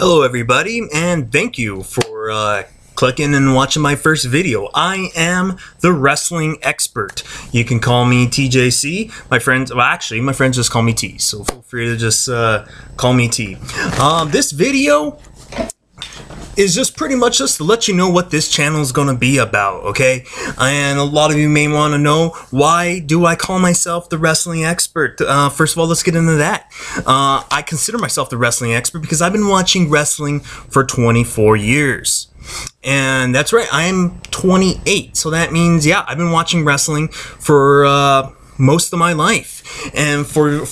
Hello everybody, and thank you for clicking and watching my first video. I am the wrestling expert. You can call me TJC. My friends, well actually, my friends just call me T, so feel free to just call me T. This video is just pretty much just to let you know what this channel is going to be about, okay? And a lot of you may want to know, why do I call myself the wrestling expert? First of all, let's get into that. I consider myself the wrestling expert because I've been watching wrestling for 24 years. And that's right, I am 28, so that means, yeah, I've been watching wrestling for most of my life. And for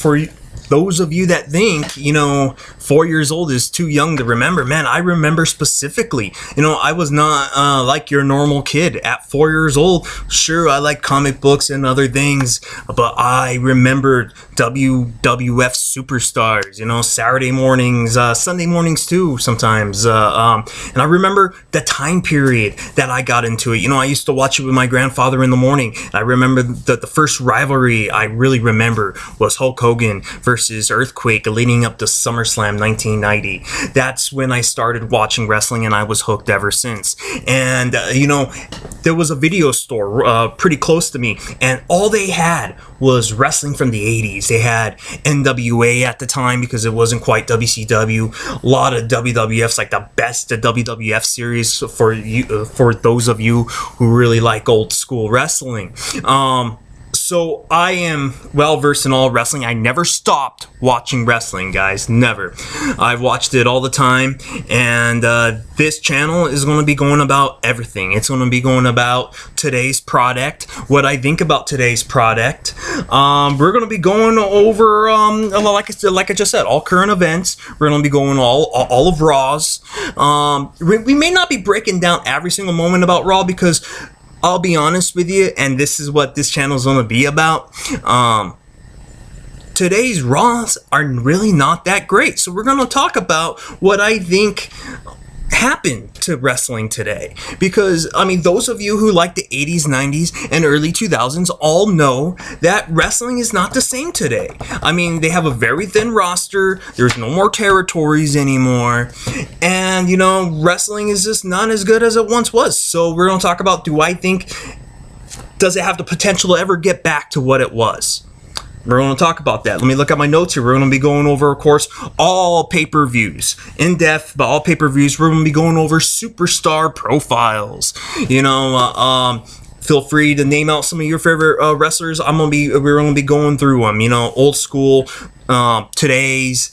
those of you that think, you know, 4 years old is too young to remember, man, I remember specifically, you know, I was not like your normal kid. At 4 years old, sure, I like comic books and other things, but I remembered WWF superstars, you know, Saturday mornings, Sunday mornings too, sometimes, and I remember the time period that I got into it. You know, I used to watch it with my grandfather in the morning. I remember that the first rivalry I really remember was Hulk Hogan versus Earthquake leading up to SummerSlam 1990. That's when I started watching wrestling, and I was hooked ever since. And you know, there was a video store pretty close to me, and all they had was wrestling from the 80s. They had NWA at the time because it wasn't quite WCW. A lot of WWF's, like the best WWF series for you, for those of you who really like old school wrestling. So I am well versed in all wrestling. I never stopped watching wrestling, guys. Never. I've watched it all the time, and this channel is going to be going about everything. It's going to be going about today's product, what I think about today's product. We're going to be going over, like I just said, all current events. We're going to be going all of Raw's. We may not be breaking down every single moment about Raw because, I'll be honest with you, and this is what this channel is going to be about. Today's Raws are really not that great. So we're going to talk about what I think happened to wrestling today. Because, I mean, those of you who like the 80s, 90s, and early 2000s all know that wrestling is not the same today. I mean, they have a very thin roster. There's no more territories anymore. And, you know, wrestling is just not as good as it once was. So we're going to talk about, does it have the potential to ever get back to what it was? We're going to talk about that. Let me look at my notes here. We're going to be going over, of course, all pay-per-views. In depth, but all pay-per-views. We're going to be going over superstar profiles. You know, feel free to name out some of your favorite wrestlers. We're going to be going through them. You know, old school, today's,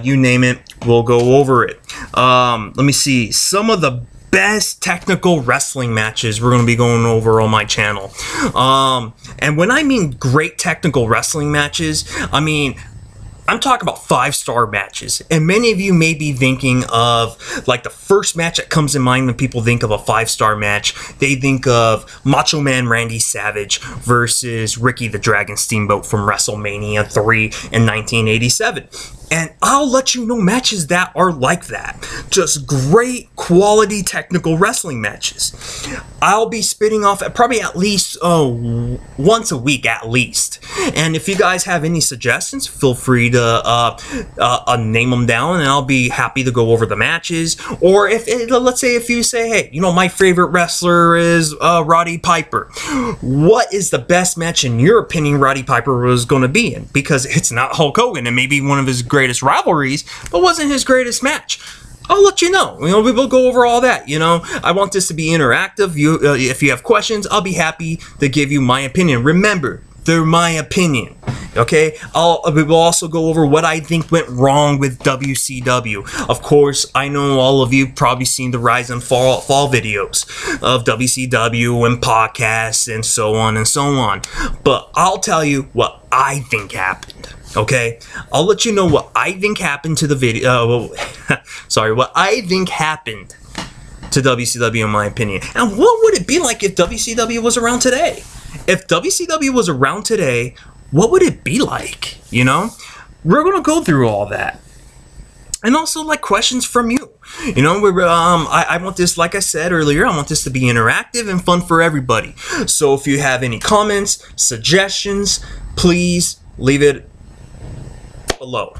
you name it. We'll go over it. Let me see. Some of the best technical wrestling matches we're going to be going over on my channel. And when I mean great technical wrestling matches, I mean, I'm talking about 5-star matches. And many of you may be thinking of, like, the first match that comes in mind when people think of a 5-star match. They think of Macho Man Randy Savage versus Ricky the Dragon Steamboat from WrestleMania 3 in 1987. And I'll let you know matches that are like that. Just great quality technical wrestling matches. I'll be spitting off probably at least once a week at least. And if you guys have any suggestions, feel free to name them down, and I'll be happy to go over the matches. Or let's say if you say, hey, you know, my favorite wrestler is Roddy Piper. What is the best match in your opinion Roddy Piper was going to be in? Because it's not Hulk Hogan, and maybe one of his greatest rivalries, but wasn't his greatest match. I'll let you know. You know, we will go over all that. You know, I want this to be interactive. If you have questions, I'll be happy to give you my opinion. Remember, they're my opinion. Okay, we will also go over what I think went wrong with WCW. Of course, I know all of you probably seen the rise and fall videos of WCW and podcasts and so on and so on. But I'll tell you what I think happened. Okay, I'll let you know what I think happened to the video. Sorry, what I think happened to WCW in my opinion. And what would it be like if WCW was around today? If WCW was around today, what would it be like? You know, we're gonna go through all that, and also like questions from you. You know, I want this, like I said earlier, I want this to be interactive and fun for everybody. So if you have any comments, suggestions, please leave it below.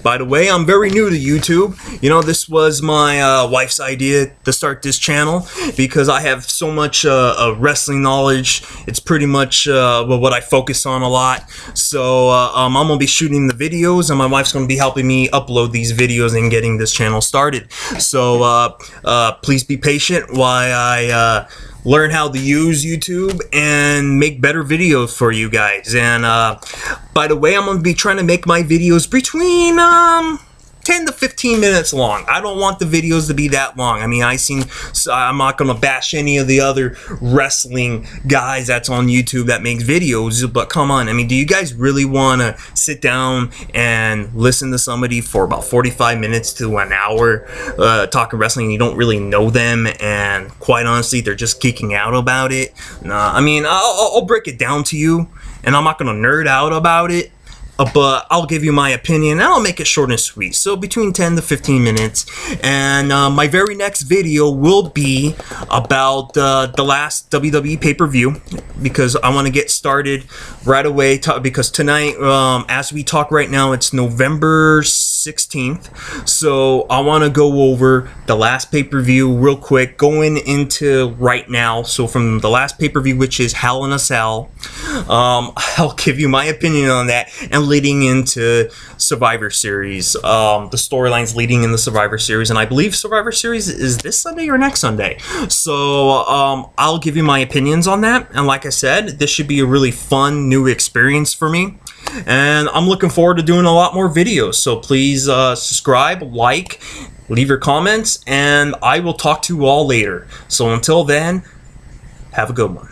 By the way, I'm very new to YouTube. You know, this was my wife's idea to start this channel because I have so much wrestling knowledge. It's pretty much what I focus on a lot. So I'm going to be shooting the videos, and my wife's going to be helping me upload these videos and getting this channel started. So please be patient while I learn how to use YouTube and make better videos for you guys. And by the way, I'm going to be trying to make my videos between 10 to 15 minutes long. I don't want the videos to be that long. I mean, I'm not going to bash any of the other wrestling guys that's on YouTube that makes videos, but come on. I mean, do you guys really want to sit down and listen to somebody for about 45 minutes to an hour talking wrestling and you don't really know them, and quite honestly, they're just geeking out about it? Nah, I mean, I'll break it down to you, and I'm not going to nerd out about it. But I'll give you my opinion, and I'll make it short and sweet. So between 10 to 15 minutes. And my very next video will be about the last WWE pay-per-view, because I want to get started right away. Because tonight, as we talk right now, it's November 16th. So I want to go over the last pay-per-view real quick, going into right now. So from the last pay-per-view, which is Hell in a Cell, I'll give you my opinion on that, and leading into Survivor Series, the storylines leading in the Survivor Series, and I believe Survivor Series is this Sunday or next Sunday. So I'll give you my opinions on that, and like I said, this should be a really fun new experience for me, and I'm looking forward to doing a lot more videos. So please subscribe, like, leave your comments, and I will talk to you all later. So until then, have a good one.